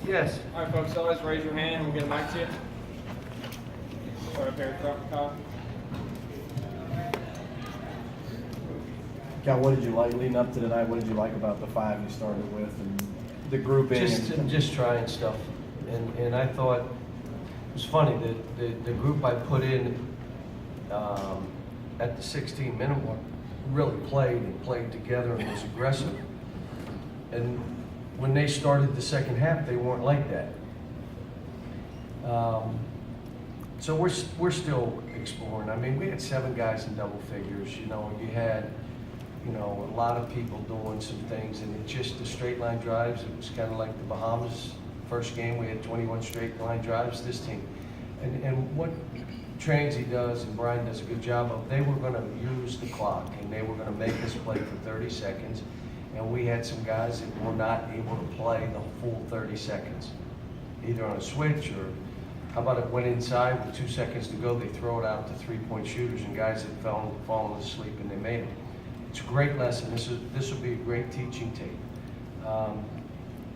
Yes. All right, folks, always raise your hand and we'll get a mic to you. Start up there at front, Kyle. Cal, what did you like leading up to tonight? What did you like about the five you started with and the grouping? Just trying stuff, and I thought it was funny that the group I put in at the 16-minute mark really played together and was aggressive. And when they started the second half, they weren't like that. So we're still exploring. I mean, we had 7 guys in double figures. You know, you had a lot of people doing some things, and it just the straight line drives. It was kind of like the Bahamas. First game, we had 21 straight line drives. This team, and what Transy does and Brian does a good job of. They were going to use the clock, and they were going to make us play for 30 seconds. And we had some guys that were not able to play the full 30 seconds, either on a switch or how about it went inside with 2 seconds to go. They throw it out to 3-point shooters and guys that fallen asleep and they made it. It's a great lesson. This will be a great teaching tape.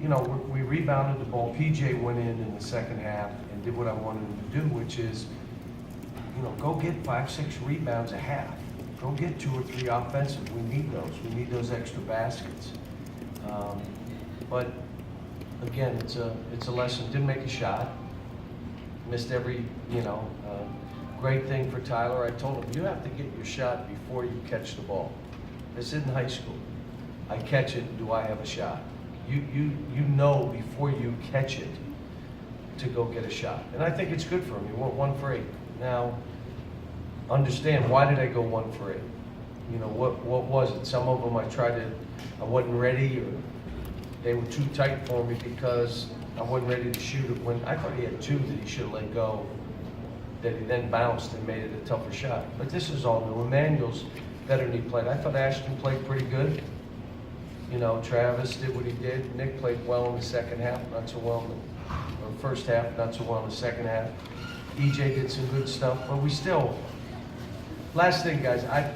We rebounded the ball. PJ went in the second half and did what I wanted him to do, which is, go get 5-6 rebounds a half. Go get 2 or 3 offensive. We need those. We need those extra baskets. But again, it's a lesson. Didn't make a shot. Missed every, great thing for Tyler. I told him, you have to get your shot before you catch the ball. This isn't high school. I catch it, do I have a shot? You know before you catch it to go get a shot. And I think it's good for him. You went 1 for 8. Now, understand, why did I go 1 for 8? What was it? Some of them I wasn't ready, or they were too tight for me because I wasn't ready to shoot it. When I thought he had 2 that he should have let go, that he then bounced and made it a tougher shot. But this is all new. Emmanuel's better than he played. I thought Ashton played pretty good. Travis did what he did. Nick played well in the second half, not so well in the first half, not so well in the second half. EJ did some good stuff, but we still. Last thing, guys, I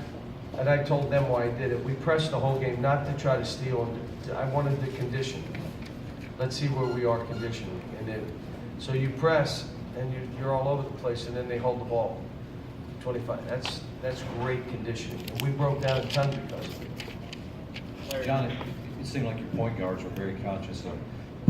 told them why I did it. We pressed the whole game, not to try to steal. I wanted the condition. Let's see where we are conditionally. So you press, and you're all over the place, and then they hold the ball. 25. That's great conditioning. And we broke down a ton because of it. John, it seemed like your point guards were very conscious of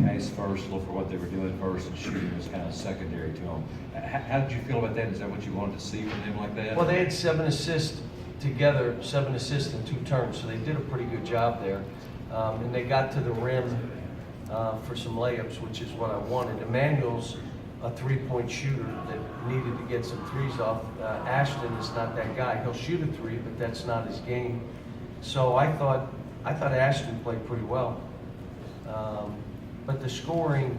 pass first, look for what they were doing first, and shooting was kind of secondary to them. How did you feel about that? Is that what you wanted to see from them like that? Well, they had 7 assists together, 7 assists in 2 turns, so they did a pretty good job there. And they got to the rim for some layups, which is what I wanted. Emmanuel's a 3-point shooter that needed to get some threes off. Ashton is not that guy. He'll shoot a 3, but that's not his game. So I thought Ashton played pretty well. But the scoring,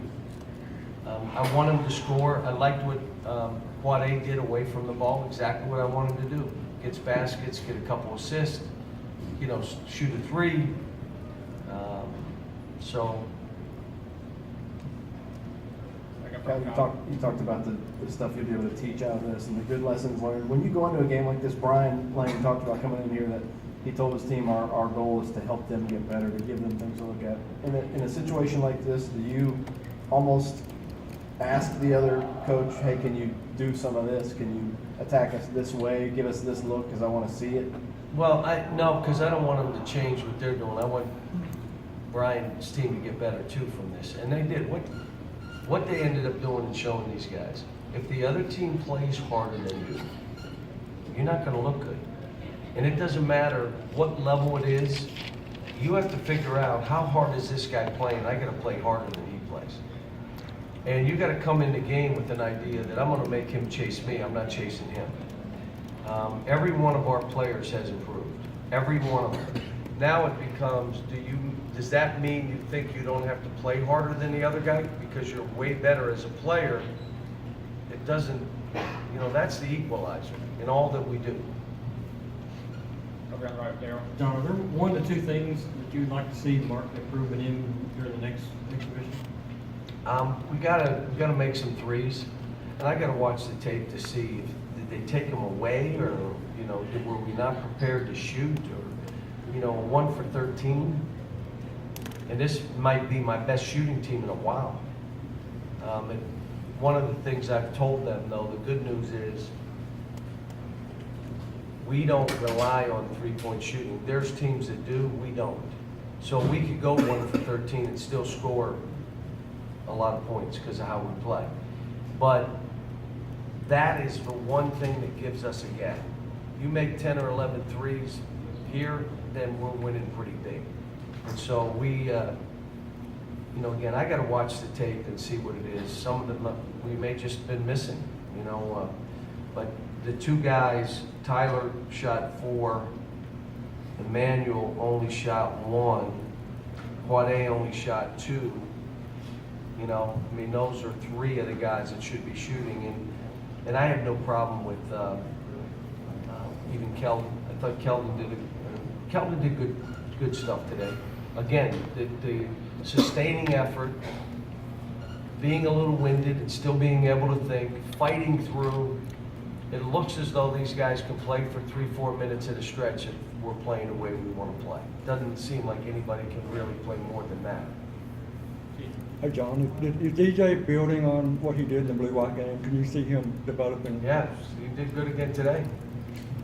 I want him to score. I liked what Quade did away from the ball, exactly what I want him to do. Gets baskets, get a couple assists, shoot a 3. Cal, you talked about the stuff you'll be able to teach out of this and the good lessons learned. When you go into a game like this, Brian Lane talked about coming in here that he told his team our goal is to help them get better, to give them things to look at. In a situation like this, do you almost ask the other coach, hey, can you do some of this? Can you attack us this way? Give us this look because I want to see it? Well, no, because I don't want them to change what they're doing. I want Brian's team to get better too from this, and they did. What they ended up doing and showing these guys, if the other team plays harder than you, you're not going to look good. And it doesn't matter what level it is, you have to figure out how hard is this guy playing. I got to play harder than he plays. And you got to come in the game with an idea that I'm going to make him chase me. I'm not chasing him. Every one of our players has improved. Every one of them. Now it becomes, does that mean you think you don't have to play harder than the other guy because you're way better as a player? It doesn't, that's the equalizer in all that we do. Okay, right, Daryl. John, are there 1 to 2 things that you'd like to see marked improvement in during the next exhibition? We gotta make some threes, and I gotta watch the tape to see did they take them away, or were we not prepared to shoot, or 1 for 13. And this might be my best shooting team in a while. And one of the things I've told them, though, the good news is we don't rely on three-point shooting. There's teams that do, we don't. So we could go 1 for 13 and still score a lot of points because of how we play. But that is the one thing that gives us a gap. You make 10 or 11 threes here, then we're winning pretty big. And so we, you know, again, I got to watch the tape and see what it is. Some of them we may just been missing, you know. But the two guys, Tyler shot 4, Emmanuel only shot 1, Juade only shot 2. You know, I mean, those are 3 of the guys that should be shooting, and I have no problem with even Keldon. I thought Keldon did good stuff today. Again, the sustaining effort, being a little winded and still being able to think, fighting through. It looks as though these guys can play for 3-4 minutes at a stretch if we're playing the way we want to play. Doesn't seem like anybody can really play more than that. Hey John, is DJ building on what he did in the blue-white game? Can you see him developing? Yeah, he did good again today.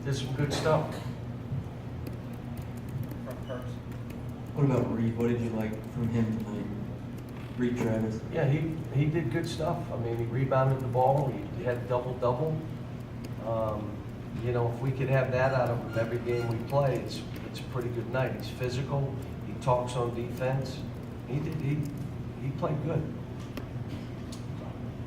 Did some good stuff. From Perks. What about Reed? What did you like from him tonight? Reed Travis. Yeah, he did good stuff. I mean, he rebounded the ball. He had a double-double. You know, if we could have that out of him every game we play, it's a pretty good night. He's physical. He talks on defense. He played good.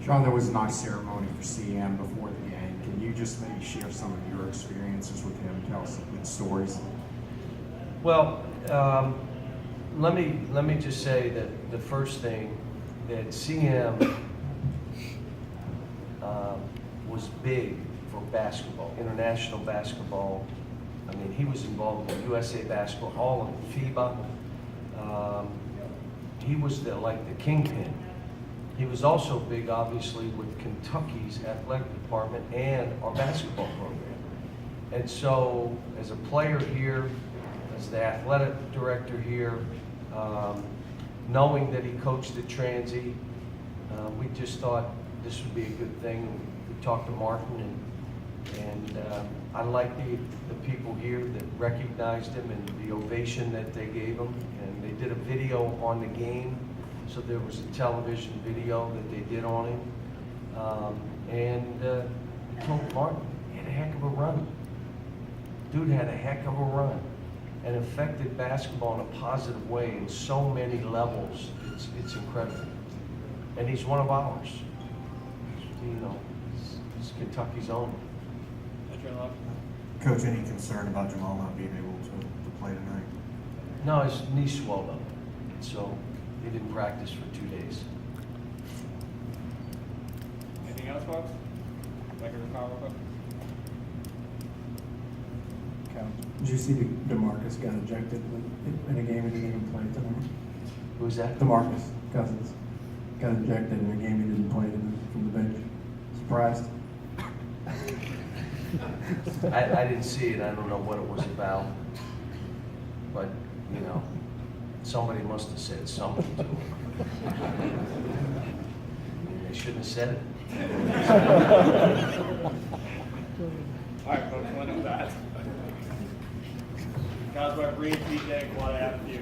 Sean, there was a nice ceremony for CM before the game. Can you just maybe share some of your experiences with him? Tell us some good stories. Well, let me just say that the first thing that CM was big for basketball, international basketball. I mean, he was involved in USA Basketball, all of FIBA. He was like the kingpin. He was also big, obviously, with Kentucky's athletic department and our basketball program. And so, as a player here, as the athletic director here, knowing that he coached at Transy, we just thought this would be a good thing. We talked to Martin, and I like the people here that recognized him and the ovation that they gave him. And they did a video on the game, so there was a television video that they did on him. And I told Martin, he had a heck of a run. Dude had a heck of a run and affected basketball in a positive way in so many levels. It's incredible. And he's one of ours. You know, he's Kentucky's own. That's your love. Coach, any concern about Jamal not being able to play tonight? No, his knee swelled up, so he didn't practice for 2 days. Anything else, folks? Like a recall real quick? Did you see DeMarcus got ejected in a game he didn't even play tonight? Who's that? DeMarcus Cousins got ejected in a game he didn't play from the bench. Surprised? I didn't see it. I don't know what it was about. But, you know, somebody must have said something to him. I mean, they shouldn't have said it. All right, folks, we'll end with that. Guys, what Reed, DJ, what I have to you.